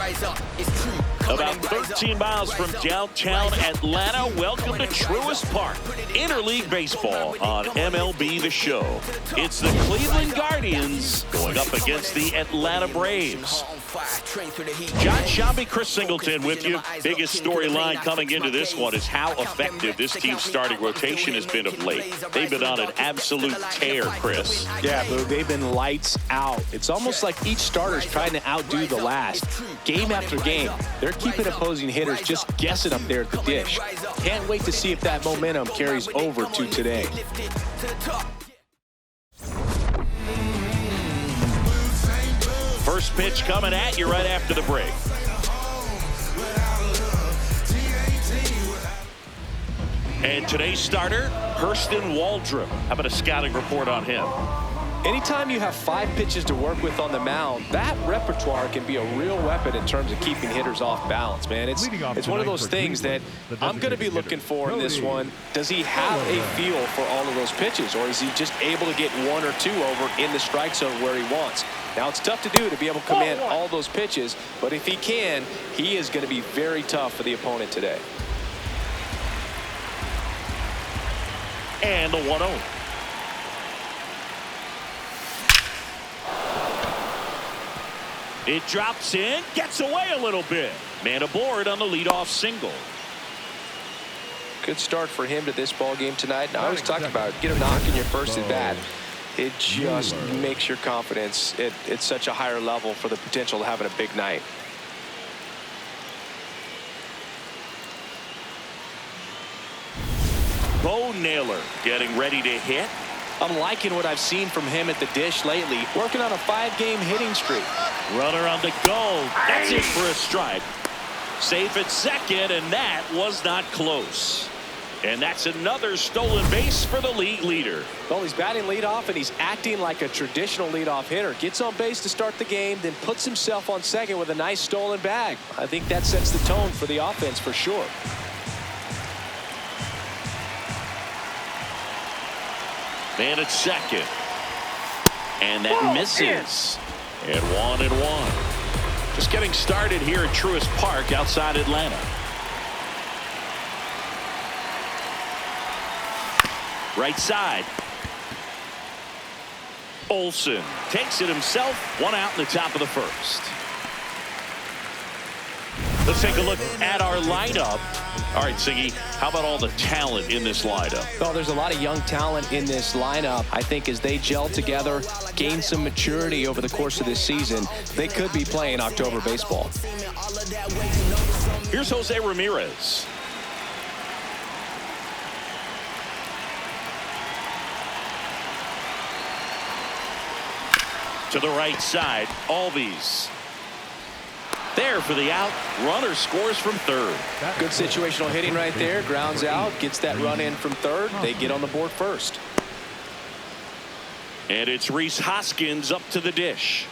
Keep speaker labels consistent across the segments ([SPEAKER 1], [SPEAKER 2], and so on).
[SPEAKER 1] About 13 miles from downtown Atlanta, welcome to Truist Park. Interleague baseball on MLB The Show. It's the Cleveland Guardians going up against the Atlanta Braves. John Shambi, Chris Singleton with you. Biggest storyline coming into this one is how effective this team's starting rotation has been of late. They've been on an absolute tear, Chris.
[SPEAKER 2] Yeah, Boo, they've been lights out. It's almost like each starter's trying to outdo the last. Game after game, they're keeping opposing hitters just guessing up there at the dish. Can't wait to see if that momentum carries over to today.
[SPEAKER 1] First pitch coming at you right after the break. And today's starter, Hurston Waldrop. How about a scouting report on him?
[SPEAKER 2] Anytime you have 5 pitches to work with on the mound, that repertoire can be a real weapon in terms of keeping hitters off balance, man. It's one of those things that I'm going to be looking for in this one. Does he have a feel for all of those pitches, or is he just able to get 1 or 2 over in the strike zone where he wants? Now, it's tough to do to be able to command all those pitches, but if he can, he is going to be very tough for the opponent today.
[SPEAKER 1] And the 1-0. It drops in, gets away a little bit. Man aboard on the leadoff single.
[SPEAKER 2] Good start for him to this ball game tonight. And I always talk about get a knock in your first at bat. It just makes your confidence at such a higher level for the potential of having a big night.
[SPEAKER 1] Bo Naylor getting ready to hit.
[SPEAKER 2] I'm liking what I've seen from him at the dish lately. Working on a 5-game hitting streak.
[SPEAKER 1] Runner on the go. That's it for a strike. Safe at second, and that was not close. And that's another stolen base for the league leader.
[SPEAKER 2] Well, he's batting leadoff, and he's acting like a traditional leadoff hitter. Gets on base to start the game, then puts himself on second with a nice stolen bag. I think that sets the tone for the offense for sure.
[SPEAKER 1] Man at second. And that misses. And 1-1. Just getting started here at Truist Park outside Atlanta. Right side. Olsen takes it himself. 1 out in the top of the first. Let's take a look at our lineup. All right, Siggy, how about all the talent in this lineup?
[SPEAKER 2] Well, there's a lot of young talent in this lineup. I think as they gel together, gain some maturity over the course of this season, they could be playing October baseball.
[SPEAKER 1] Here's Jose Ramirez. To the right side, Albies. There for the out. Runner scores from third.
[SPEAKER 2] Good situational hitting right there. Grounds out, gets that run in from third. They get on the board first.
[SPEAKER 1] And it's Rhys Hoskins up to the dish.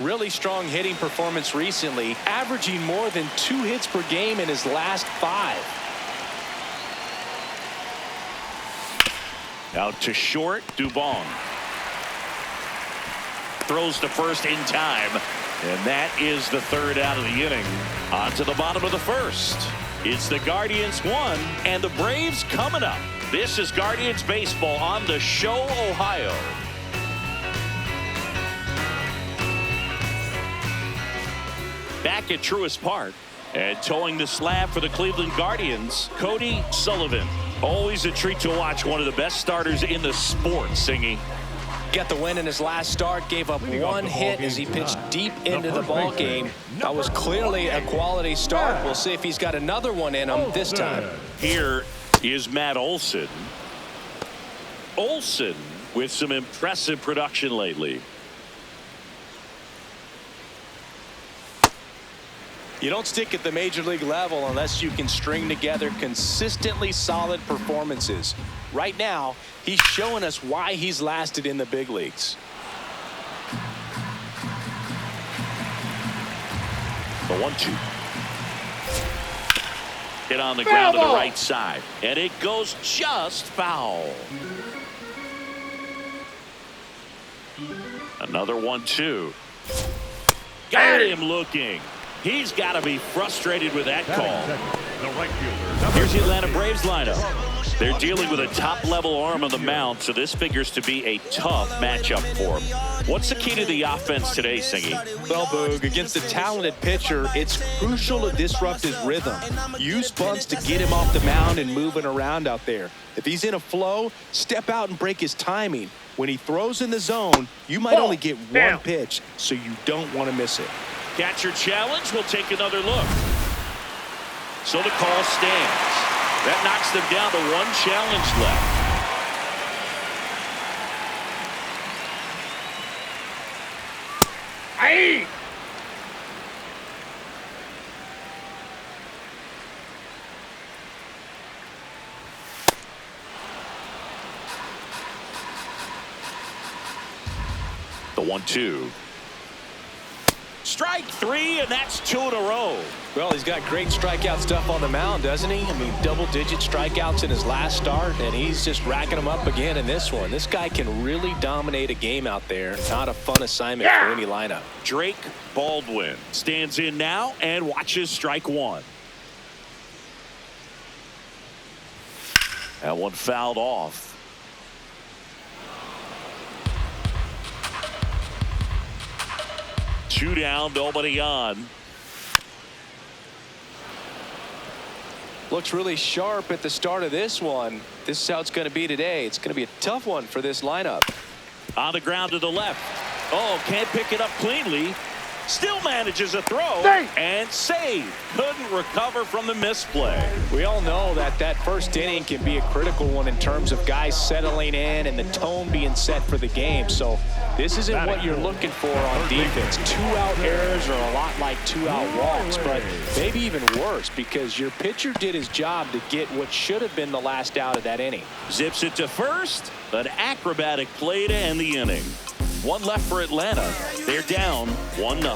[SPEAKER 2] Really strong hitting performance recently, averaging more than 2 hits per game in his last 5.
[SPEAKER 1] Out to short, Dubon. Throws to first in time. And that is the 3rd out of the inning. On to the bottom of the first. It's the Guardians 1 and the Braves coming up. This is Guardians baseball on the Show, Ohio. Back at Truist Park and towing the slab for the Cleveland Guardians, Cody Sullivan. Always a treat to watch one of the best starters in the sport, Singy.
[SPEAKER 2] Got the win in his last start, gave up 1 hit as he pitched deep into the ball game. That was clearly a quality start. We'll see if he's got another one in him this time.
[SPEAKER 1] Here is Matt Olson. Olson with some impressive production lately.
[SPEAKER 2] You don't stick at the major league level unless you can string together consistently solid performances. Right now, he's showing us why he's lasted in the big leagues.
[SPEAKER 1] The 1-2. Hit on the ground to the right side. And it goes just foul. Another 1-2. Got him looking. He's got to be frustrated with that call.
[SPEAKER 3] The right fielder.
[SPEAKER 1] Here's the Atlanta Braves lineup. They're dealing with a top-level arm on the mound, so this figures to be a tough matchup for him. What's the key to the offense today, Singy?
[SPEAKER 2] Well, Boog, against a talented pitcher, it's crucial to disrupt his rhythm. Use bunts to get him off the mound and moving around out there. If he's in a flow, step out and break his timing. When he throws in the zone, you might only get one pitch, so you don't want to miss it.
[SPEAKER 1] Catcher challenge. We'll take another look. So the call stands. That knocks them down to one challenge left.
[SPEAKER 3] Aye.
[SPEAKER 1] The 1-2. Strike three, and that's 2 in a row.
[SPEAKER 2] Well, he's got great strikeout stuff on the mound, doesn't he? I mean, double-digit strikeouts in his last start, and he's just racking them up again in this one. This guy can really dominate a game out there. Not a fun assignment for any lineup.
[SPEAKER 1] Drake Baldwin stands in now and watches strike one. That one fouled off. Two down, nobody on.
[SPEAKER 2] Looks really sharp at the start of this one. This is how it's going to be today. It's going to be a tough one for this lineup.
[SPEAKER 1] On the ground to the left. Oh, can't pick it up cleanly. Still manages a throw and save. Couldn't recover from the misplay.
[SPEAKER 2] We all know that that first inning can be a critical one in terms of guys settling in and the tone being set for the game. So this isn't what you're looking for on defense. 2-out errors are a lot like 2-out walks, but maybe even worse because your pitcher did his job to get what should have been the last out of that inning.
[SPEAKER 1] Zips it to first. An acrobatic play to end the inning. One left for Atlanta. They're down 1-0.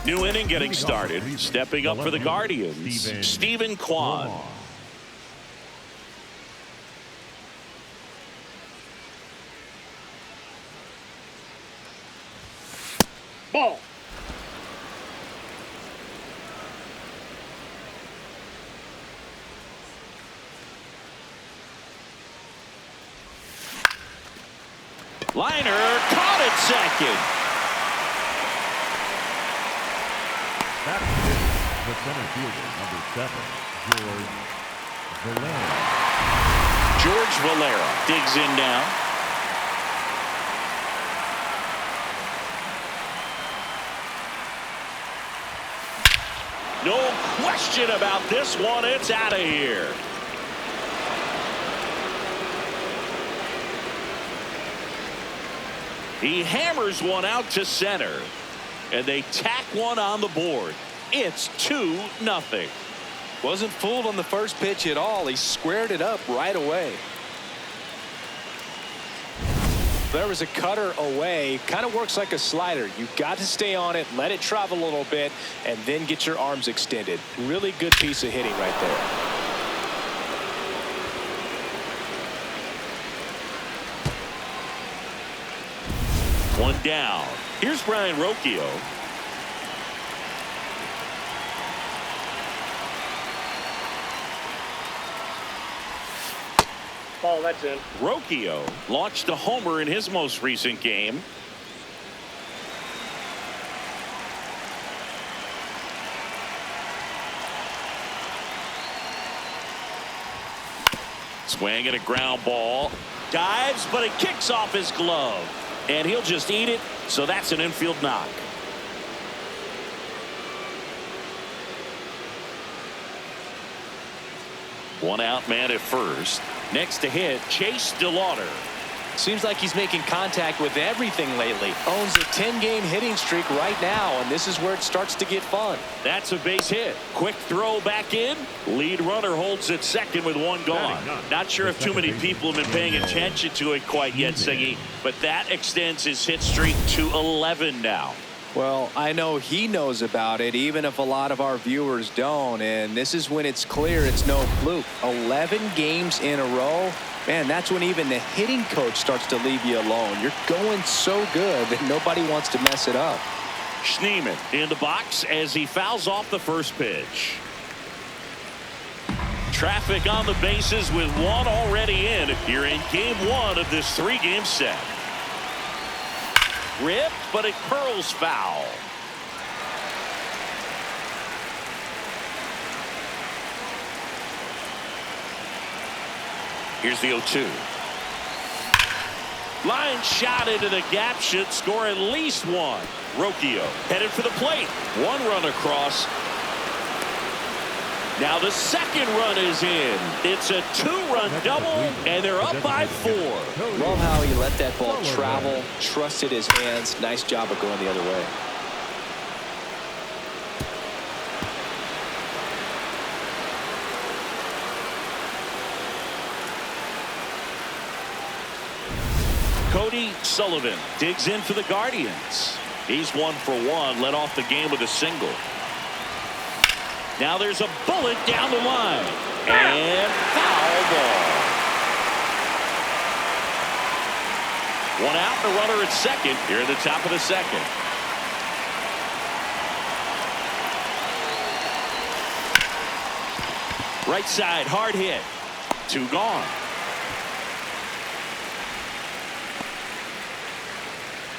[SPEAKER 1] New inning getting started. Stepping up for the Guardians, Stephen Kwan.
[SPEAKER 3] Ball.
[SPEAKER 1] Liner caught at second.
[SPEAKER 3] That's the center fielder, number 7, George Valera.
[SPEAKER 1] George Valera digs in now. No question about this one. It's out of here. He hammers one out to center, and they tack one on the board. It's 2-0.
[SPEAKER 2] Wasn't fooled on the first pitch at all. He squared it up right away. There was a cutter away. Kind of works like a slider. You've got to stay on it, let it travel a little bit, and then get your arms extended. Really good piece of hitting right there.
[SPEAKER 1] One down. Here's Brian Rocchio.
[SPEAKER 3] Ball, that's in.
[SPEAKER 1] Rocchio launched a homer in his most recent game. Swing at a ground ball. Dives, but it kicks off his glove. And he'll just eat it, so that's an infield knock. One out man at first. Next to hit, Chase DeLauder.
[SPEAKER 2] Seems like he's making contact with everything lately. Owns a 10-game hitting streak right now, and this is where it starts to get fun.
[SPEAKER 1] That's a base hit. Quick throw back in. Lead runner holds at second with one gone. Not sure if too many people have been paying attention to it quite yet, Siggy, but that extends his hit streak to 11 now.
[SPEAKER 2] Well, I know he knows about it, even if a lot of our viewers don't, and this is when it's clear it's no fluke. 11 games in a row. Man, that's when even the hitting coach starts to leave you alone. You're going so good that nobody wants to mess it up.
[SPEAKER 1] Schneemann in the box as he fouls off the first pitch. Traffic on the bases with one already in here in game one of this three-game set. Ripped, but it curls foul. Here's the 0-2. Line shot into the gap should score at least one. Rocchio headed for the plate. One run across. Now the second run is in. It's a two-run double, and they're up by 4.
[SPEAKER 2] Love how he let that ball travel, trusted his hands. Nice job of going the other way.
[SPEAKER 1] Cody Sullivan digs in for the Guardians. He's 1 for 1, led off the game with a single. Now there's a bullet down the line. And foul ball. One out, the runner at second here at the top of the second. Right side, hard hit. 2 gone.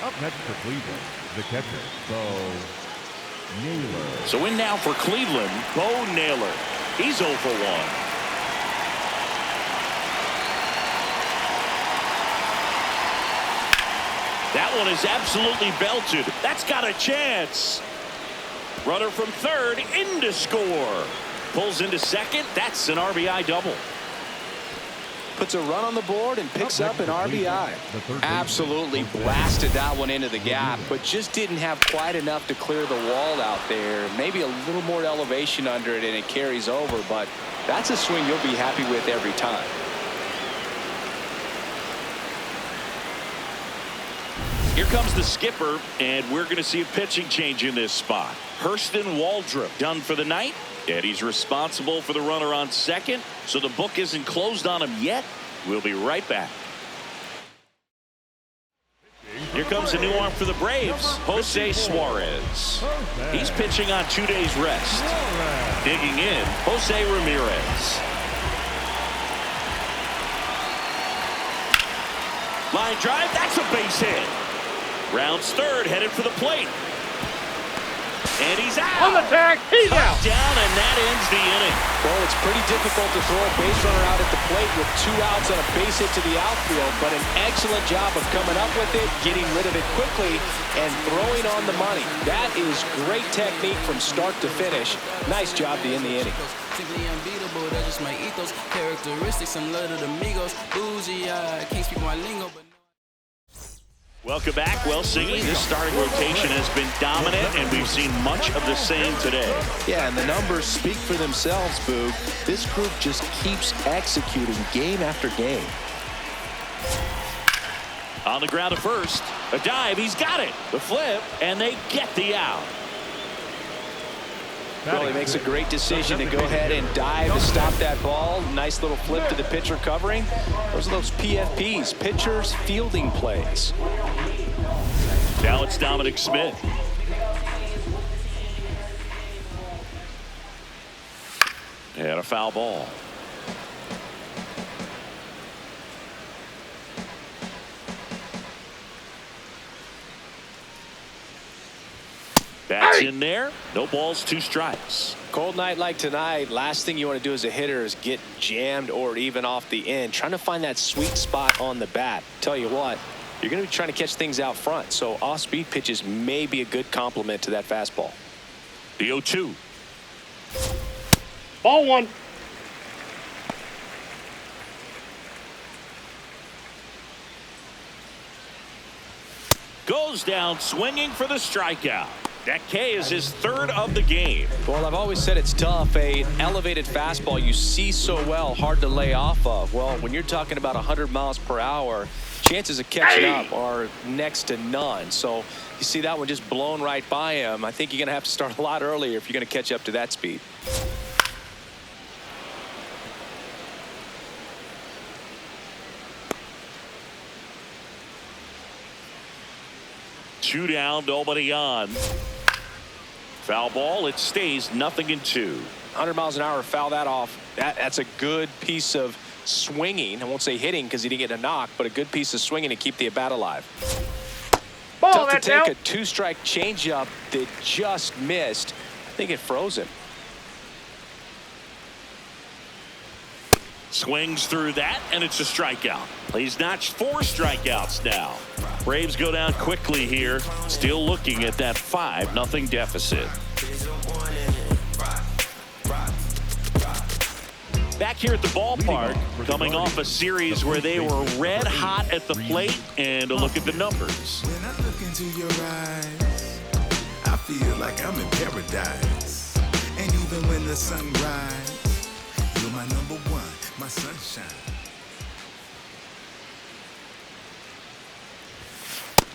[SPEAKER 3] Up next for Cleveland, the catcher, Bo Naylor.
[SPEAKER 1] So in now for Cleveland, Bo Naylor. He's 0 for 1. That one is absolutely belted. That's got a chance. Runner from third in to score. Pulls into second. That's an RBI double.
[SPEAKER 2] Puts a run on the board and picks up an RBI. Absolutely blasted that one into the gap, but just didn't have quite enough to clear the wall out there. Maybe a little more elevation under it and it carries over, but that's a swing you'll be happy with every time.
[SPEAKER 1] Here comes the skipper, and we're going to see a pitching change in this spot. Hurston Waldrop done for the night. And he's responsible for the runner on second, so the book isn't closed on him yet. We'll be right back. Here comes a new arm for the Braves, Jose Suarez. He's pitching on 2 days rest. Digging in, Jose Ramirez. Line drive, that's a base hit. Rounds third, headed for the plate. And he's out.
[SPEAKER 3] On the tag, he's out.
[SPEAKER 1] Down, and that ends the inning.
[SPEAKER 2] Well, it's pretty difficult to throw a base runner out at the plate with 2 outs on a base hit to the outfield, but an excellent job of coming up with it, getting rid of it quickly, and throwing on the money. That is great technique from start to finish. Nice job to end the inning.
[SPEAKER 4] Simply unbeatable, that's just my ethos. Characteristics, I'm love to the amigos. Bougie, I can't speak my lingo, but
[SPEAKER 1] Welcome back. Well, Siggy, this starting rotation has been dominant, and we've seen much of the same today.
[SPEAKER 2] Yeah, and the numbers speak for themselves, Boog. This group just keeps executing game after game.
[SPEAKER 1] On the ground at first, a dive, he's got it. The flip, and they get the out.
[SPEAKER 2] Well, he makes a great decision to go ahead and dive to stop that ball. Nice little flip to the pitcher covering. Those are those PFPs, pitchers fielding plays.
[SPEAKER 1] Now it's Dominic Smith. And a foul ball. That's in there. No balls, 2 strikes.
[SPEAKER 2] Cold night like tonight, last thing you want to do as a hitter is get jammed or even off the end. Trying to find that sweet spot on the bat. Tell you what, you're going to be trying to catch things out front, so off-speed pitches may be a good complement to that fastball.
[SPEAKER 1] The 0-2.
[SPEAKER 3] Ball 1.
[SPEAKER 1] Goes down swinging for the strikeout. That K is his 3rd of the game.
[SPEAKER 2] Well, I've always said it's tough. An elevated fastball you see so well, hard to lay off of. Well, when you're talking about 100 miles per hour, chances of catching up are next to none. So you see that one just blown right by him. I think you're going to have to start a lot earlier if you're going to catch up to that speed.
[SPEAKER 1] 2 down, nobody on. Foul ball, it stays 0-2.
[SPEAKER 2] 100 miles an hour, foul that off. That's a good piece of swinging. I won't say hitting because he didn't get a knock, but a good piece of swinging to keep the at bat alive.
[SPEAKER 5] Ball,
[SPEAKER 2] Tough to take
[SPEAKER 5] out.
[SPEAKER 2] a 2-strike changeup that just missed. I think it froze him.
[SPEAKER 1] Swings through that, and it's a strikeout. He's notched 4 strikeouts now. Braves go down quickly here, still looking at that 5-0 deficit. Back here at the ballpark, coming off a series where they were red hot at the plate, and a look at the numbers.
[SPEAKER 6] When I look into your eyes, I feel like I'm in paradise. And even when the sun rises, you're my number one, my sunshine.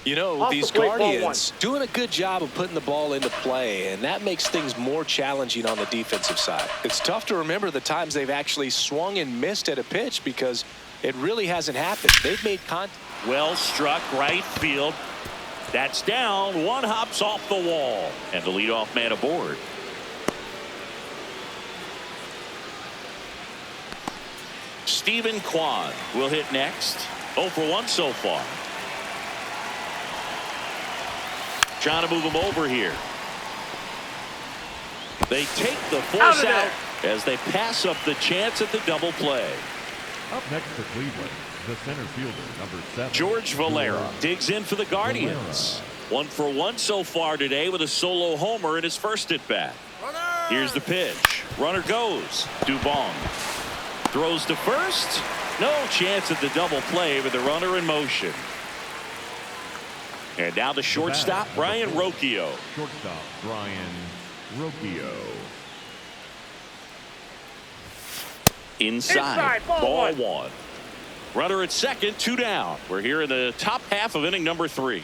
[SPEAKER 2] You know,
[SPEAKER 5] Off
[SPEAKER 2] these
[SPEAKER 5] the plate, ball
[SPEAKER 2] Guardians doing a good job of putting the ball into play, and that makes things more challenging on the defensive side. It's tough to remember the times they've actually swung and missed at a pitch because it really hasn't happened. They've made contact.
[SPEAKER 1] Well struck, right field. That's down. One hops off the wall, and the leadoff man aboard. Stephen Kwan will hit next. 0 for 1 so far. Trying to move him over here. They take the force out as they pass up the chance at the double play.
[SPEAKER 3] Up next for Cleveland, the center fielder, number 7.
[SPEAKER 1] George Valera digs in for the Guardians. 1 for 1 so far today with a solo homer in his first at bat. Here's the pitch. Runner goes. Dubon throws to first. No chance at the double play with the runner in motion. And now the shortstop, Brian Rocchio.
[SPEAKER 3] Shortstop, Brian Rocchio.
[SPEAKER 1] Inside, ball 1. Runner at second, 2 down. We're here in the top half of inning number 3.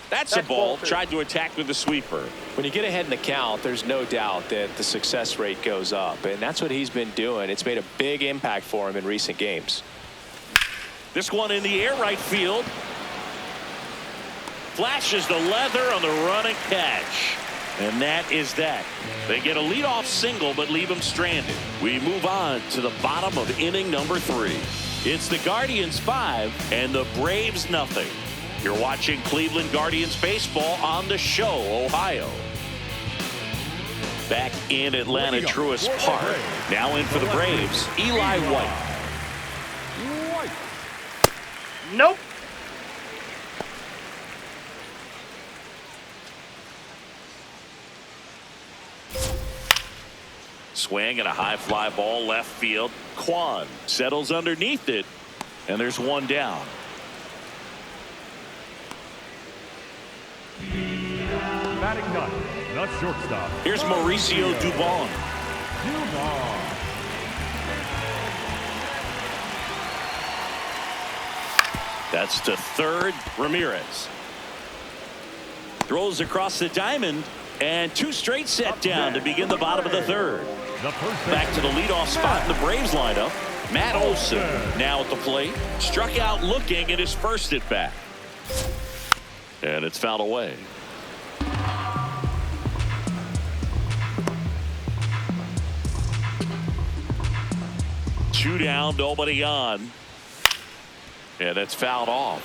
[SPEAKER 1] That's a ball. Tried to attack with the sweeper.
[SPEAKER 2] When you get ahead in the count, there's no doubt that the success rate goes up, and that's what he's been doing. It's made a big impact for him in recent games.
[SPEAKER 1] This one in the air, right field. Flashes the leather on the running catch. And that is that. They get a leadoff single, but leave him stranded. We move on to the bottom of inning number 3. It's the Guardians 5 and the Braves 0. You're watching Cleveland Guardians baseball on the Show, Ohio. Back in Atlanta, Truist Park. Now in for the Braves, Eli White.
[SPEAKER 5] Nope.
[SPEAKER 1] Swing and a high fly ball left field. Kwan settles underneath it, and there's 1 down.
[SPEAKER 3] Batting ninth, the shortstop.
[SPEAKER 1] Here's Mauricio Dubon.
[SPEAKER 3] Dubon.
[SPEAKER 1] That's to third. Ramirez throws across the diamond, and 2 straight set down to begin the bottom of the 3rd. Back to the leadoff spot in the Braves lineup. Matt Olson now at the plate. Struck out looking at his first at bat. And it's fouled away. Two down, nobody on. And it's fouled off.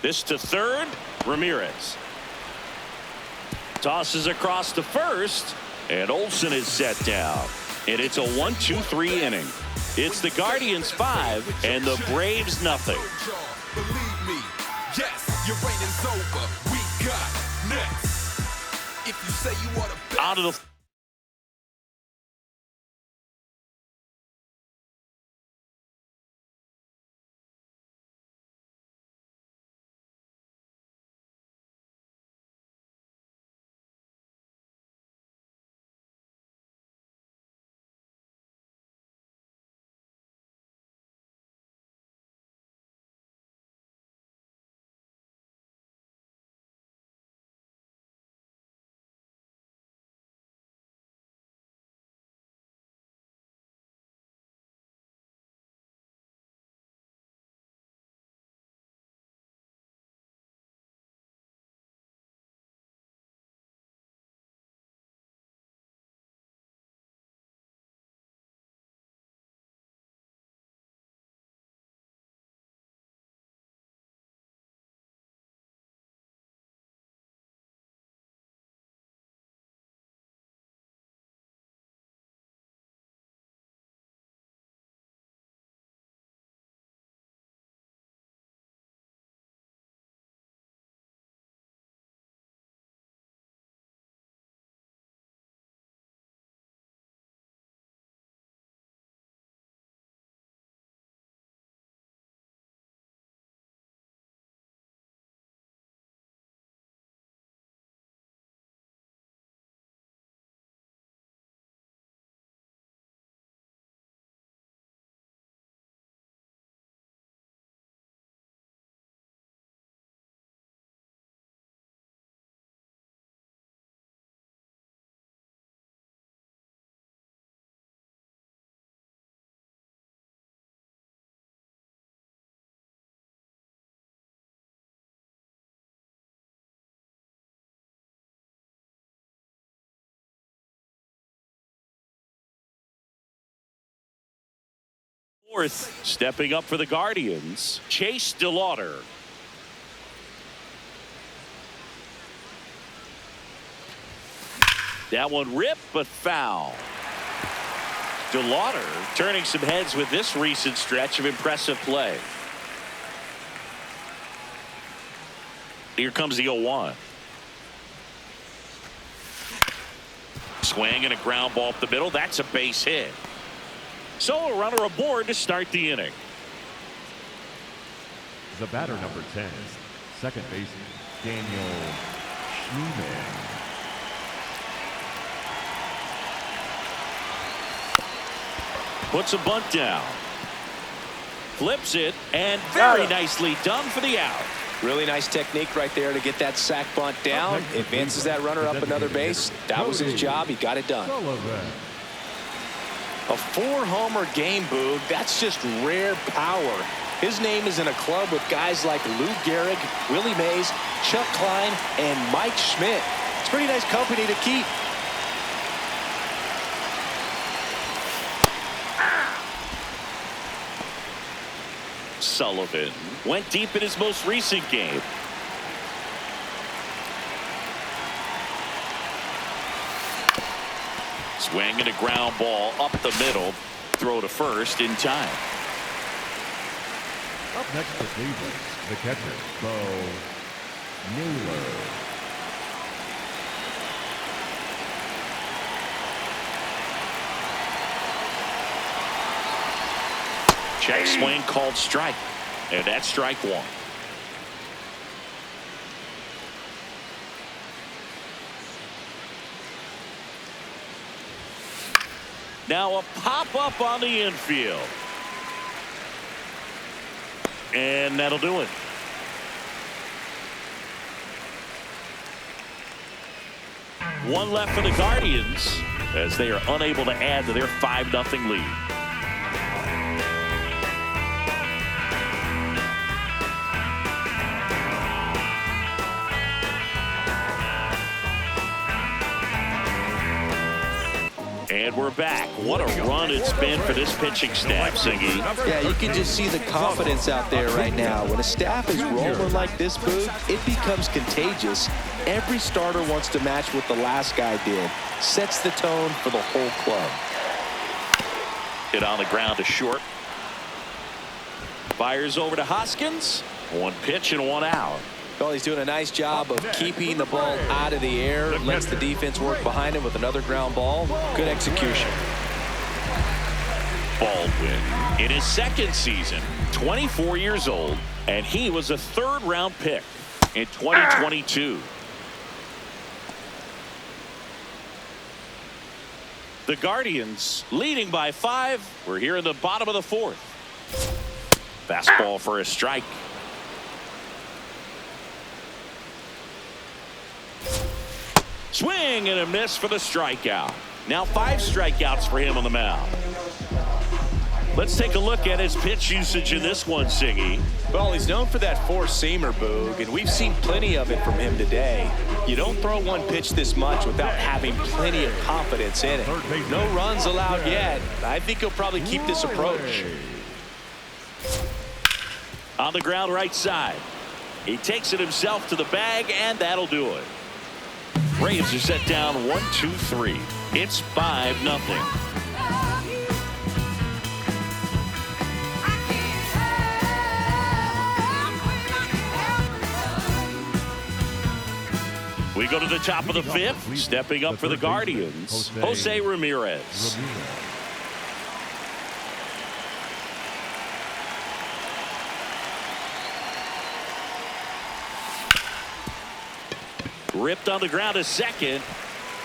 [SPEAKER 1] This to third. Ramirez tosses across to first, and Olson is set down. And it's a 1-2-3 inning. It's the Guardians 5 and the Braves 0.
[SPEAKER 6] Believe me, yes, your reign is over. We got next. If you say you want to
[SPEAKER 1] Out of the Fourth, stepping up for the Guardians, Chase DeLauder. That one ripped, but foul. DeLauder turning some heads with this recent stretch of impressive play. Here comes the 0-1. Swing and a ground ball up the middle. That's a base hit. So a runner aboard to start the inning.
[SPEAKER 3] The batter, number 10, second baseman, Daniel Schneeman.
[SPEAKER 1] Puts a bunt down. Flips it, and very nicely done for the out.
[SPEAKER 2] Really nice technique right there to get that sac bunt down. Advances that runner up another base. That was his job. He got it done. A 4-homer game, Boog. That's just rare power. His name is in a club with guys like Lou Gehrig, Willie Mays, Chuck Klein, and Mike Schmidt. It's pretty nice company to keep.
[SPEAKER 1] Sullivan went deep in his most recent game. Swing and a ground ball up the middle. Throw to first in time.
[SPEAKER 3] Up next for Cleveland, the catcher, Bo Naylor.
[SPEAKER 1] Check swing called strike. And that's strike one. Now a pop-up on the infield. And that'll do it. One left for the Guardians as they are unable to add to their 5-0 lead. And we're back. What a run it's been for this pitching staff, Singy.
[SPEAKER 7] Yeah, you can just see the confidence out there right now. When a staff is rolling like this, Boog, it becomes contagious. Every starter wants to match what the last guy did. Sets the tone for the whole club.
[SPEAKER 1] Hit on the ground to short. Fires over to Hoskins. One pitch and one out.
[SPEAKER 2] Well, he's doing a nice job of keeping the ball out of the air. Lets the defense work behind him with another ground ball. Good execution.
[SPEAKER 1] Baldwin in his second season, 24 years old, and he was a 3rd-round pick in 2022. The Guardians leading by 5. We're here in the bottom of the 4th. Fastball for a strike. Swing and a miss for the strikeout. Now 5 strikeouts for him on the mound. Let's take a look at his pitch usage in this one, Siggy.
[SPEAKER 2] Well, he's known for that 4-seamer, Boog, and we've seen plenty of it from him today. You don't throw one pitch this much without having plenty of confidence in it. No runs allowed yet. I think he'll probably keep this approach.
[SPEAKER 1] On the ground right side. He takes it himself to the bag, and that'll do it. Braves are set down 1-2-3. It's 5-0. We go to the top of the 5th. Stepping up for the Guardians, Jose Ramirez. Ripped on the ground to second.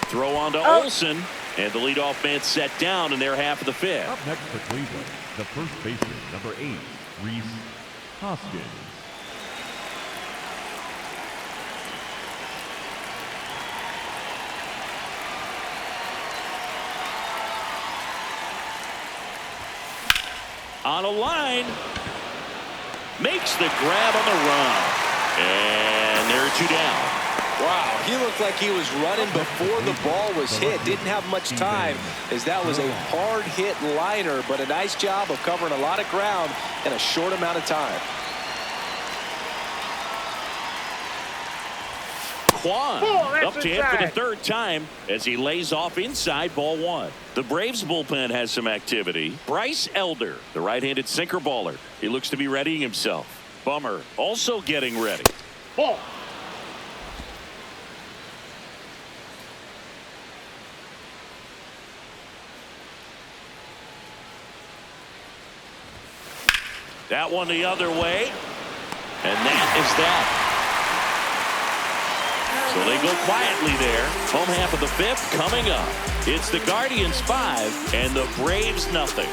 [SPEAKER 1] Throw on to Olsen. And the leadoff man set down in their half of the 5th.
[SPEAKER 3] Up next for Cleveland, the first baseman, number 8, Rhys Hoskins.
[SPEAKER 1] On a line. Makes the grab on the run. And there are 2 down.
[SPEAKER 2] Wow, he looked like he was running before the ball was hit. Didn't have much time, as that was a hard hit liner, but a nice job of covering a lot of ground in a short amount of time.
[SPEAKER 1] Quan
[SPEAKER 5] Oh,
[SPEAKER 1] up to hit for the third time as he lays off inside ball one. The Braves bullpen has some activity. Bryce Elder, the right-handed sinker baller. He looks to be readying himself. Bummer also getting ready.
[SPEAKER 5] Ball.
[SPEAKER 1] That one the other way. And that is that. So they go quietly there. Home half of the fifth coming up. It's the Guardians 5 and the Braves nothing.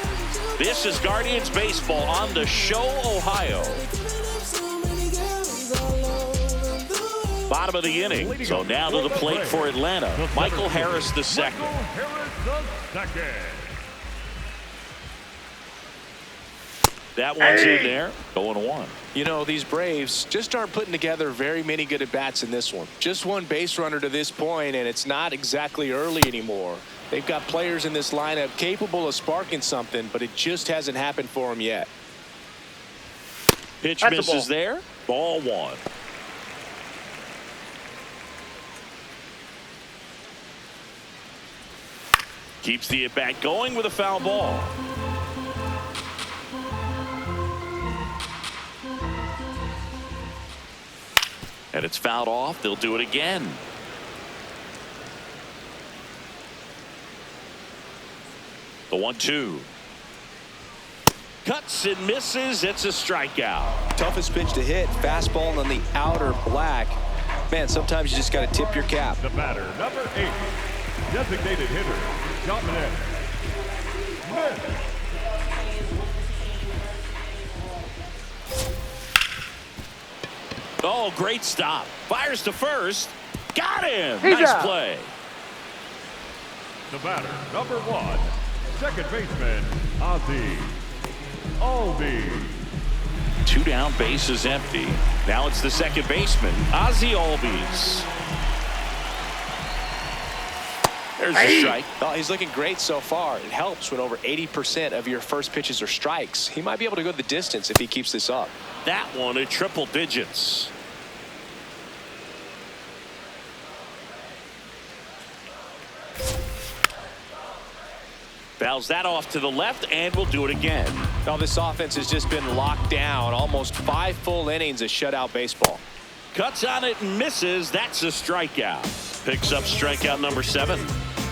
[SPEAKER 1] This is Guardians baseball on the show, Ohio. Bottom of the inning. So now to the plate for Atlanta. Michael Harris the second. That one's in there. 0-1.
[SPEAKER 2] You know, these Braves just aren't putting together very many good at-bats in this one. Just one base runner to this point, and it's not exactly early anymore. They've got players in this lineup capable of sparking something, but it just hasn't happened for them yet.
[SPEAKER 1] Pitch
[SPEAKER 5] That's
[SPEAKER 1] misses there. Ball one. Keeps the at-bat going with a foul ball. And it's fouled off. They'll do it again. The 1-2. Cuts and misses. It's a strikeout.
[SPEAKER 2] Toughest pitch to hit. Fastball on the outer black. Man, sometimes you just got to tip your cap.
[SPEAKER 3] The batter, number 8, designated hitter, Dominic Smith.
[SPEAKER 1] Oh, great stop. Fires to first. Got him.
[SPEAKER 5] He's
[SPEAKER 1] Nice
[SPEAKER 5] out.
[SPEAKER 1] play.
[SPEAKER 3] The batter, number 1, second baseman, Ozzie Albies.
[SPEAKER 1] 2 down, base is empty. Now it's the second baseman, Ozzie Albies. There's a strike.
[SPEAKER 2] Oh, he's looking great so far. It helps when over 80% of your first pitches are strikes. He might be able to go the distance if he keeps this up.
[SPEAKER 1] That one at triple digits. Fouls that off to the left, and we'll do it again.
[SPEAKER 2] Now this offense has just been locked down. Almost 5 full innings of shutout baseball.
[SPEAKER 1] Cuts on it and misses. That's a strikeout. Picks up strikeout number 7.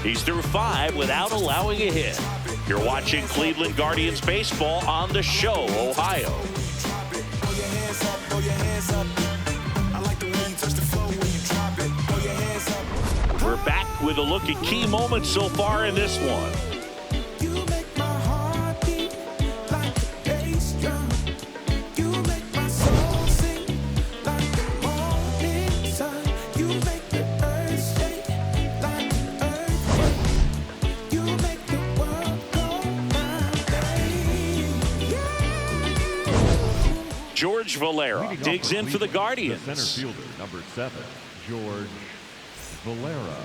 [SPEAKER 1] He's through 5 without allowing a hit. You're watching Cleveland Guardians baseball on the show, Ohio. We're back with a look at key moments so far in this one. George Valera digs in for the Guardians.
[SPEAKER 3] The center fielder, number 7, George Valera.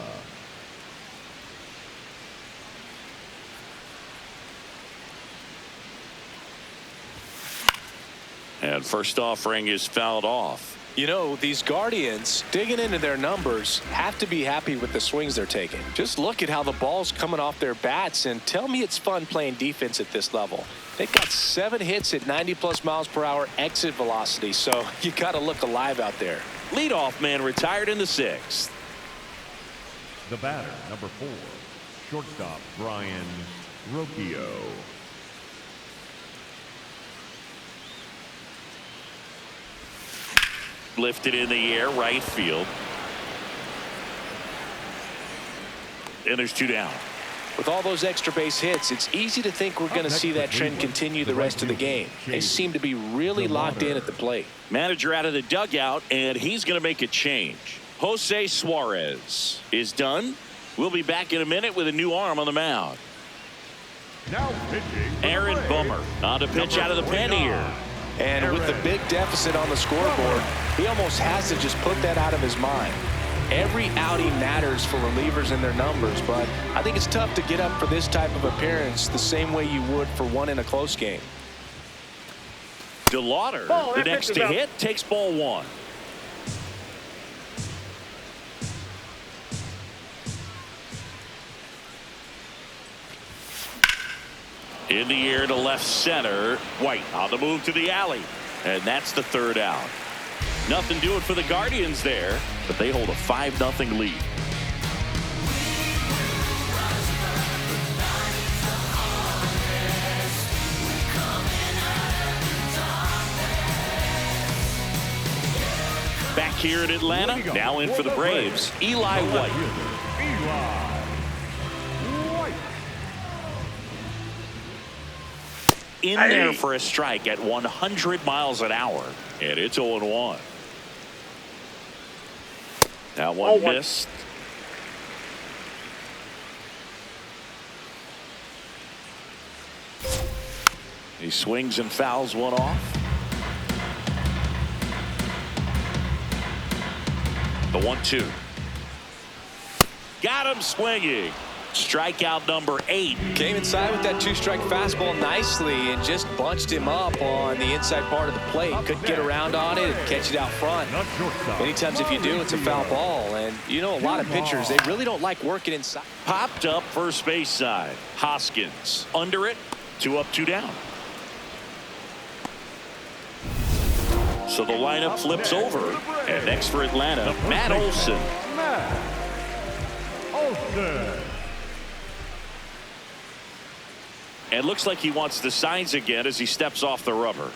[SPEAKER 1] And first offering is fouled off.
[SPEAKER 2] You know, these Guardians, digging into their numbers, have to be happy with the swings they're taking. Just look at how the ball's coming off their bats, and tell me it's fun playing defense at this level. They've got 7 hits at 90+ miles per hour exit velocity, so you got to look alive out there.
[SPEAKER 1] Leadoff man retired in the 6th.
[SPEAKER 3] The batter, number 4, shortstop Brian Rocchio.
[SPEAKER 1] Lifted in the air, right field. And there's 2 down.
[SPEAKER 2] With all those extra base hits, it's easy to think we're going to see that trend continue the rest of the game. They seem to be really locked in at the plate.
[SPEAKER 1] Manager out of the dugout, and he's going to make a change. Jose Suarez is done. We'll be back in a minute with a new arm on the mound.
[SPEAKER 3] Now pitching,
[SPEAKER 1] Aaron Bummer on to pitch out of the pen here.
[SPEAKER 2] And with the big deficit on the scoreboard, he almost has to just put that out of his mind. Every outing matters for relievers and their numbers, but I think it's tough to get up for this type of appearance the same way you would for one in a close game.
[SPEAKER 1] DeLauder, the next to hit, takes ball one. In the air to left center. White on the move to the alley. And that's the third out. Nothing doing for the Guardians there, but they hold a 5-0 lead. Back here in Atlanta, now in for the Braves, Eli White. In there for a strike at 100 miles an hour, and it's 0-1. That one missed. He swings and fouls one off. The 1-2. Got him swinging. Strikeout number 8.
[SPEAKER 2] Came inside with that 2-strike fastball nicely and just bunched him up on the inside part of the plate. Couldn't get around on it and catch it out front. Many times if you do, it's a foul ball. And you know, a lot of pitchers, they really don't like working inside.
[SPEAKER 1] Popped up first base side. Hoskins under it. 2 up, 2 down. So the lineup flips over. And next for Atlanta, Matt Olson. And looks like he wants the signs again as he steps off the rubber.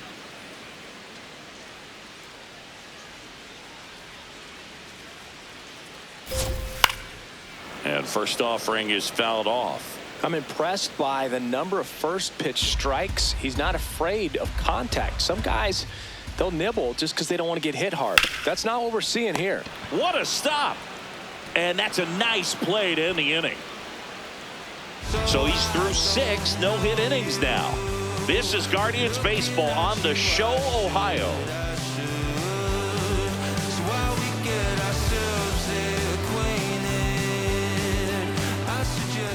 [SPEAKER 1] And first offering is fouled off.
[SPEAKER 2] I'm impressed by the number of first pitch strikes. He's not afraid of contact. Some guys, they'll nibble just because they don't want to get hit hard. That's not what we're seeing here.
[SPEAKER 1] What a stop. And that's a nice play to end the inning. So he's through 6 no-hit innings now. This is Guardians baseball on the show, Ohio.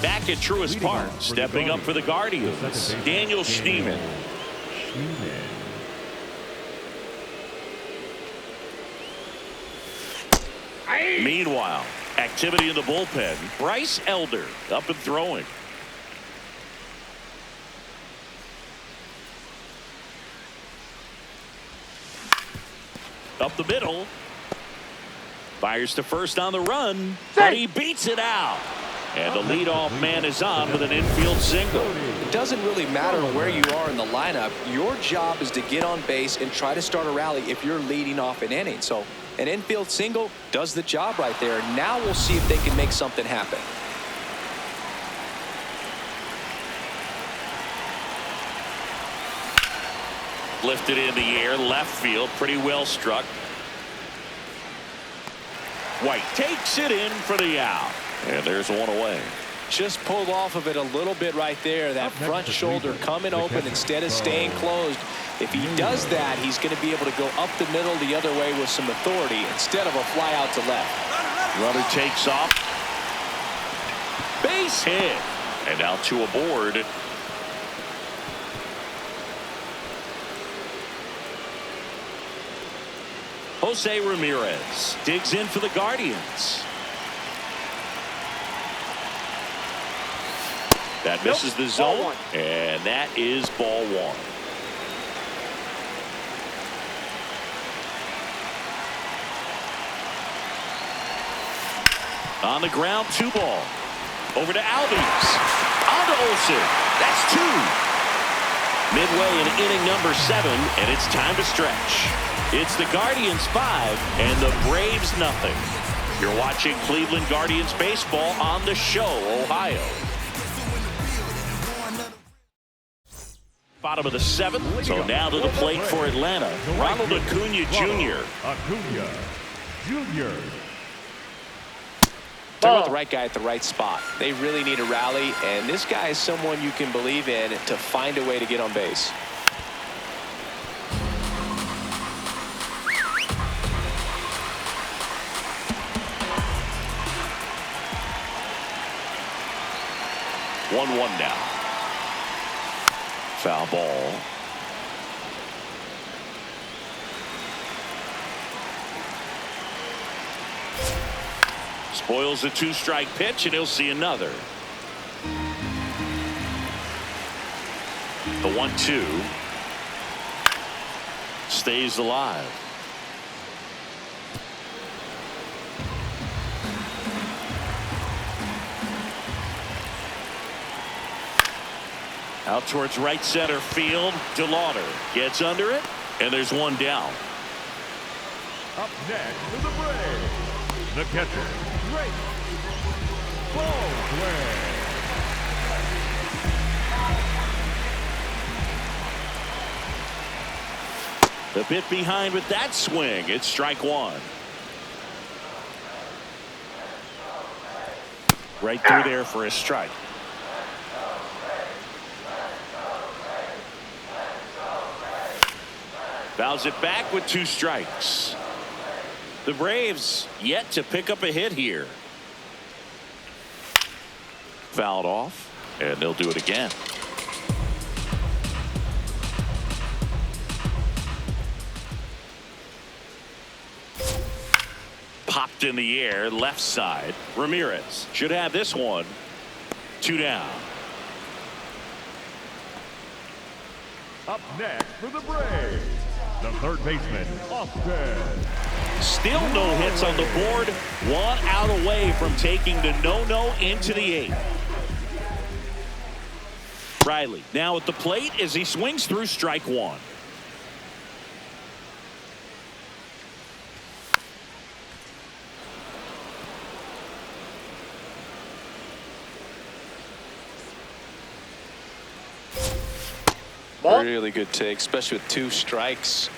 [SPEAKER 1] Back at Truist Park, stepping up for the Guardians, Daniel Schneemann. Meanwhile, activity in the bullpen. Bryce Elder up and throwing. Up the middle. Fires to first on the run, but he beats it out. And the leadoff man is on with an infield single.
[SPEAKER 2] It doesn't really matter where you are in the lineup. Your job is to get on base and try to start a rally if you're leading off an inning. So an infield single does the job right there. Now we'll see if they can make something happen.
[SPEAKER 1] Lifted in the air, left field, pretty well struck. White takes it in for the out. And there's one away.
[SPEAKER 2] Just pulled off of it a little bit right there. That front shoulder coming open instead of staying closed. If he does that, he's going to be able to go up the middle the other way with some authority instead of a fly out to left.
[SPEAKER 1] Runner takes off. Base hit. And now 2 aboard. Jose Ramirez digs in for the Guardians. That misses the zone, and that is ball 1. On the ground, 2 ball. Over to Albies. On to Olsen. That's 2. Midway in inning number 7, and it's time to stretch. It's the Guardians 5 and the Braves nothing. You're watching Cleveland Guardians baseball on the show, Ohio. Bottom of the 7th, so now to the plate for Atlanta. Ronald Acuna Jr.
[SPEAKER 2] They're with the right guy at the right spot. They really need a rally, and this guy is someone you can believe in to find a way to get on base.
[SPEAKER 1] 1-1 now. Foul ball. Spoils the 2-strike pitch, and he'll see another. The 1-2 stays alive. Out towards right center field. DeLauder gets under it, and there's one down.
[SPEAKER 3] Up next for the Braves, the catcher, Drake Baldwin.
[SPEAKER 1] A bit behind with that swing. It's strike one. Right through there for a strike. Fouls it back with 2 strikes. The Braves yet to pick up a hit here. Fouled off, and they'll do it again. Popped in the air, left side. Ramirez should have this one. 2 down.
[SPEAKER 3] Up next for the Braves, the third baseman, Austin.
[SPEAKER 1] Still no hits on the board. 1 out away from taking the no-no into the 8th. Riley now at the plate as he swings through strike 1.
[SPEAKER 5] Ball.
[SPEAKER 2] Really good take, especially with 2 strikes.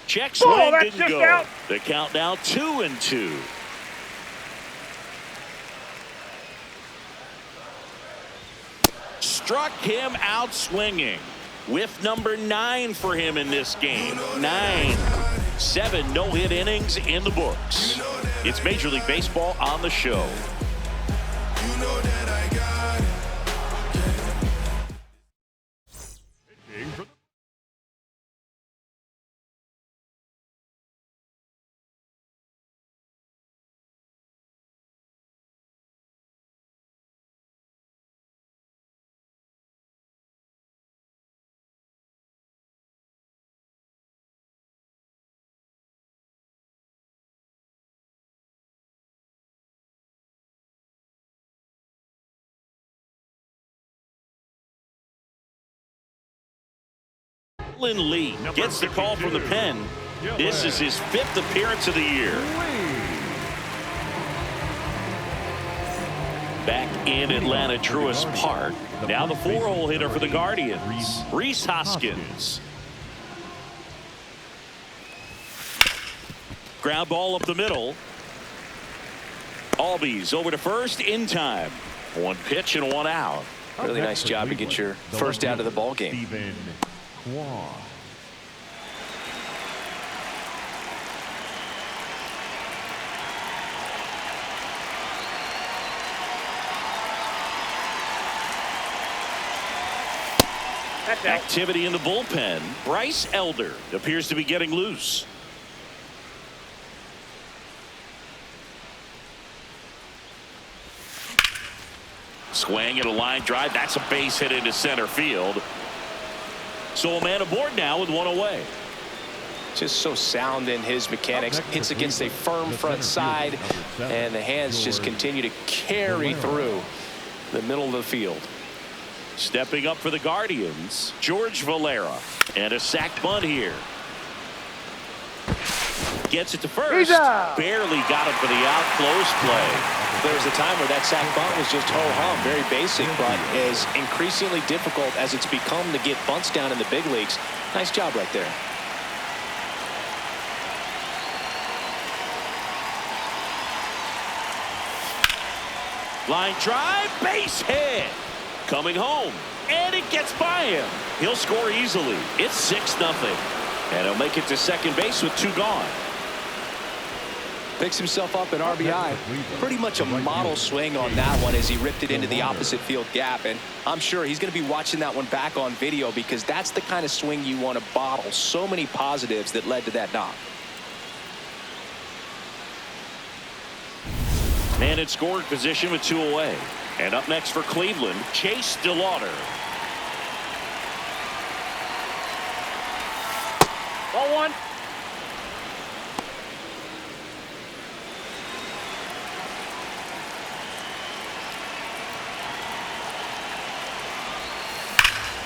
[SPEAKER 1] Check swing,
[SPEAKER 5] that's
[SPEAKER 1] didn't
[SPEAKER 5] just
[SPEAKER 1] go.
[SPEAKER 5] out.
[SPEAKER 1] The count now 2-2. Struck him out swinging. Whiff number 9 for him in this game. 9. 7 no-hit innings in the books. It's Major League Baseball on the show.
[SPEAKER 6] You know that I got it.
[SPEAKER 1] Lin Lee gets the call from the pen. This is his 5th appearance of the year. Back in Atlanta Truist Park. Now the 4-hole hitter for the Guardians, Rhys Hoskins. Ground ball up the middle. Albies over to first in time. 1 pitch and 1 out.
[SPEAKER 2] Really nice job to get your first out of the ball game.
[SPEAKER 3] Stephen Kwan.
[SPEAKER 5] That's out.
[SPEAKER 1] Activity in the bullpen. Bryce Elder appears to be getting loose. Swing and a line drive. That's a base hit into center field. So a man aboard now with 1 away.
[SPEAKER 2] Just so sound in his mechanics. Hits against a firm front side, and the hands just continue to carry through the middle of the field.
[SPEAKER 1] Stepping up for the Guardians, George Valera. And a sac bunt here. Gets it to first.
[SPEAKER 5] He's out.
[SPEAKER 1] Barely got him for the out. Close play.
[SPEAKER 2] There was a time where that sac bunt was just ho-hum, very basic, but is increasingly difficult as it's become to get bunts down in the big leagues. Nice job right there.
[SPEAKER 1] Line drive, base hit. Coming home, and it gets by him. He'll score easily. It's 6-0. And he'll make it to second base with 2 gone.
[SPEAKER 2] Picks himself up an RBI. Pretty much a model swing on that one as he ripped it into the opposite field gap. And I'm sure he's going to be watching that one back on video because that's the kind of swing you want to bottle. So many positives that led to that knock.
[SPEAKER 1] Man in scoring position with 2 away. And up next for Cleveland, Chase DeLauder.
[SPEAKER 5] Ball 1.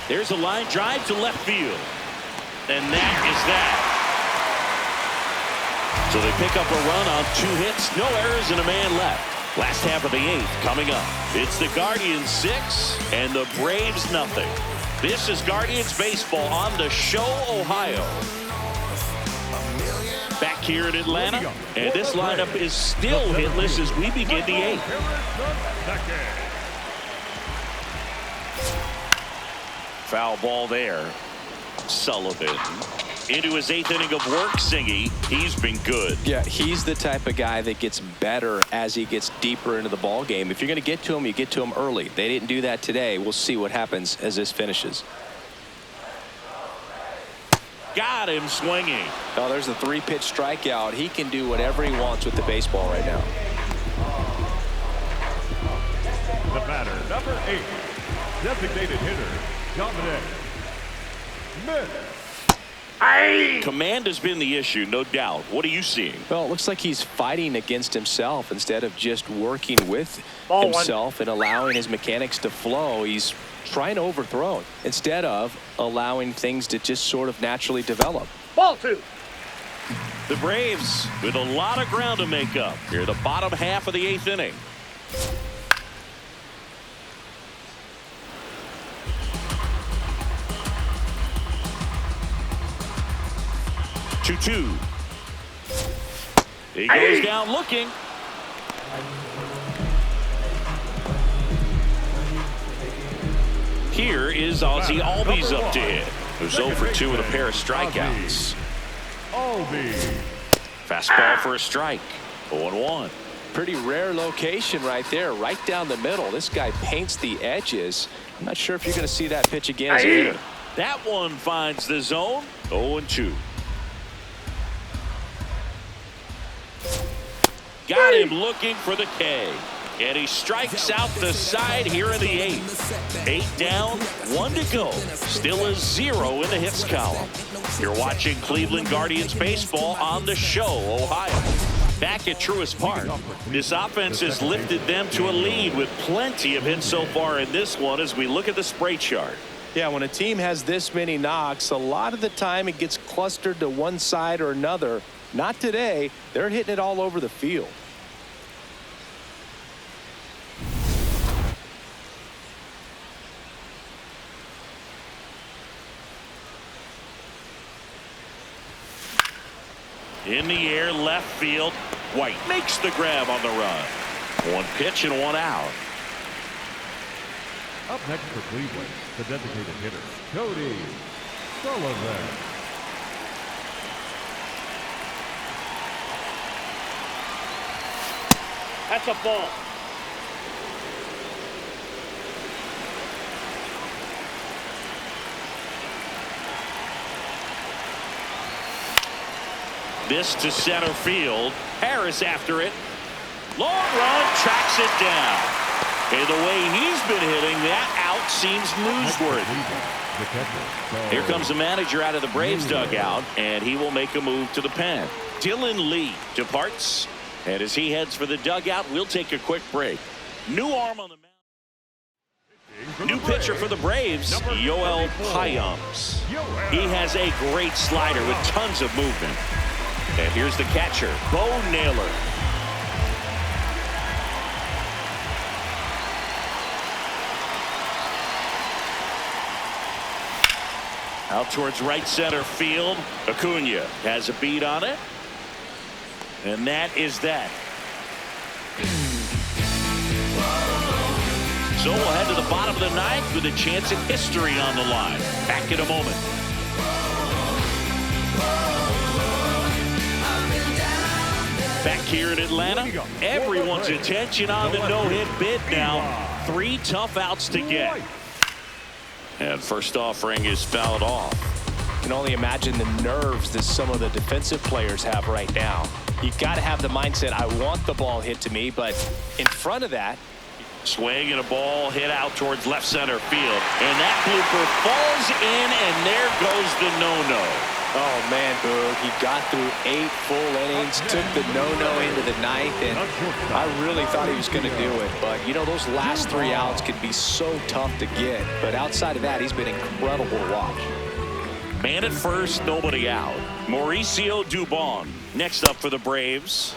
[SPEAKER 1] There's a line drive to left field. And that is that. So they pick up a run on 2 hits, no errors, and a man left. Last half of the 8th coming up. It's the Guardians 6 and the Braves nothing. This is Guardians baseball on the Show, Ohio. Back here in Atlanta, and this lineup is still hitless as we begin the 8th. Foul ball there. Sullivan into his 8th inning of work. Singy, he's been good.
[SPEAKER 2] Yeah, he's the type of guy that gets better as he gets deeper into the ball game. If you're going to get to him, you get to him early. They didn't do that today. We'll see what happens as this finishes.
[SPEAKER 1] Got him swinging.
[SPEAKER 2] Oh, there's a 3-pitch strikeout. He can do whatever he wants with the baseball right now.
[SPEAKER 3] The batter, number 8, designated hitter, Dominic Smith.
[SPEAKER 1] Command has been the issue, no doubt. What are you seeing?
[SPEAKER 2] Well, it looks like he's fighting against himself instead of just working with
[SPEAKER 5] Ball 1.
[SPEAKER 2] himself and allowing his mechanics to flow. He's trying to overthrow instead of allowing things to just sort of naturally develop.
[SPEAKER 5] Ball 2.
[SPEAKER 1] The Braves with a lot of ground to make up here, the bottom half of the 8th inning. Two. He goes down looking. Here is Ozzie Albies up to hit, who's 0 for 2 with a pair of strikeouts. Fastball for a strike. 0-1.
[SPEAKER 2] Pretty rare location right there, right down the middle. This guy paints the edges. I'm not sure if you're going to see that pitch again as a hitter.
[SPEAKER 1] That one finds the zone. 0-2. Got him looking for the K. And he strikes out the side here in the 8th. 8 down, 1 to go. Still a 0 in the hits column. You're watching Cleveland Guardians baseball on the Show, Ohio. Back at Truist Park, this offense has lifted them to a lead with plenty of hits so far in this one as we look at the spray chart.
[SPEAKER 2] Yeah, when a team has this many knocks, a lot of the time it gets clustered to one side or another. Not today. They're hitting it all over the field.
[SPEAKER 1] In the air, left field. White makes the grab on the run. 1 pitch and 1 out.
[SPEAKER 3] Up next for Cleveland, the designated hitter, Cody Sullivan.
[SPEAKER 5] That's a ball.
[SPEAKER 1] This to center field. Harris after it. Long run, tracks it down. And the way he's been hitting, that out seems newsworthy. Here comes the manager out of the Braves dugout, and he will make a move to the pen. Dylan Lee departs, and as he heads for the dugout, we'll take a quick break. New arm on the mound. New pitcher for the Braves, Yoel Payams. He has a great slider with tons of movement. And here's the catcher, Bo Naylor. Out towards right center field. Acuna has a beat on it. And that is that. So we'll head to the bottom of the 9th with a chance at history on the line. Back in a moment. Back here in Atlanta, everyone's attention on the no-hit bid now. 3 tough outs to get. And first offering is fouled off.
[SPEAKER 2] You can only imagine the nerves that some of the defensive players have right now. You got to have the mindset, I want the ball hit to me, but in front of that,
[SPEAKER 1] swing and a ball hit out towards left center field. And that blooper falls in, and there goes the no-no.
[SPEAKER 2] Oh, man, Boog, he got through 8 full innings, took the no-no into the 9th, and I really thought he was going to do it. But, you know, those last 3 outs can be so tough to get. But outside of that, he's been incredible to watch.
[SPEAKER 1] Man at first, nobody out. Mauricio Dubon next up for the Braves.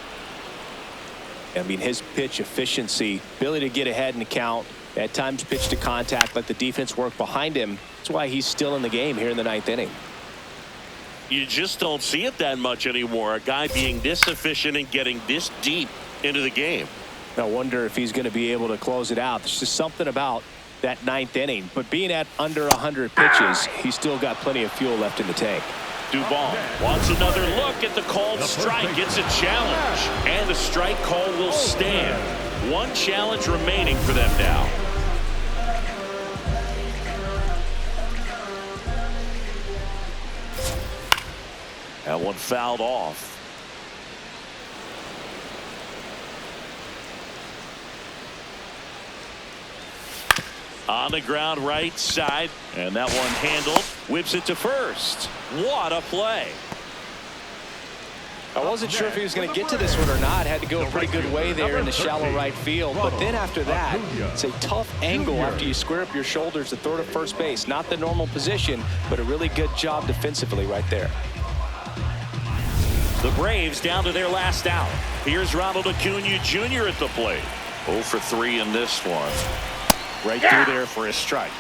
[SPEAKER 2] I mean, his pitch efficiency, ability to get ahead in the count, at times pitch to contact, let the defense work behind him. That's why he's still in the game here in the 9th inning.
[SPEAKER 1] You just don't see it that much anymore. A guy being this efficient and getting this deep into the game.
[SPEAKER 2] I wonder if he's going to be able to close it out. There's just something about that 9th inning. But being at under 100 pitches, he's still got plenty of fuel left in the tank.
[SPEAKER 1] Dubon wants another look at the called strike. It's a challenge. And the strike call will stand. 1 challenge remaining for them now. That one fouled off. On the ground right side, and that one handled, whips it to first. What a play.
[SPEAKER 2] I wasn't sure if he was going to get to this one or not. Had to go a pretty good way there in the shallow right field. But then after that, it's a tough angle after you square up your shoulders to throw to first base. Not the normal position, but a really good job defensively right there.
[SPEAKER 1] The Braves down to their last out. Here's Ronald Acuna Jr. at the plate. 0 for 3 in this one. Right through there for a strike.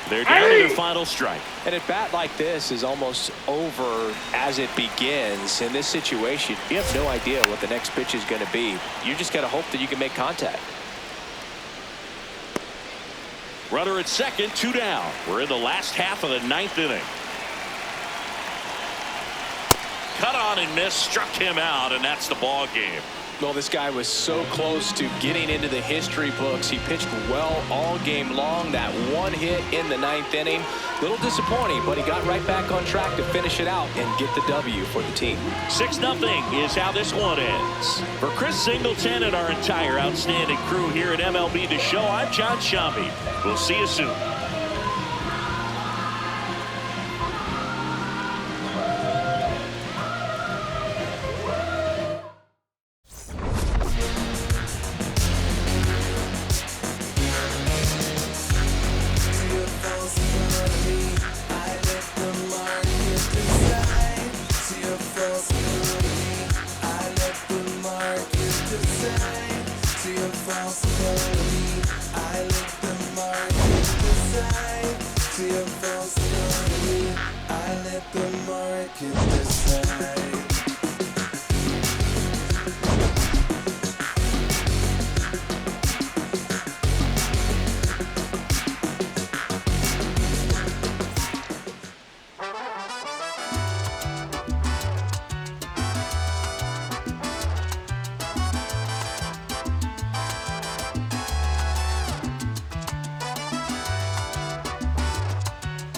[SPEAKER 1] They're down to their final strike.
[SPEAKER 2] And a bat like this is almost over as it begins. In this situation, you have no idea what the next pitch is going to be. You just got to hope that you can make contact.
[SPEAKER 1] Runner at second, 2 down. We're in the last half of the 9th inning. Cut on and miss, struck him out, and that's the ball game.
[SPEAKER 2] Well, this guy was so close to getting into the history books. He pitched well all game long. That 1 hit in the 9th inning, a little disappointing, but he got right back on track to finish it out and get the W for the team.
[SPEAKER 1] 6-0 is how this one ends. For Chris Singleton and our entire outstanding crew here at MLB The Show, I'm John Shambi. We'll see you soon.
[SPEAKER 8] I let the market decide.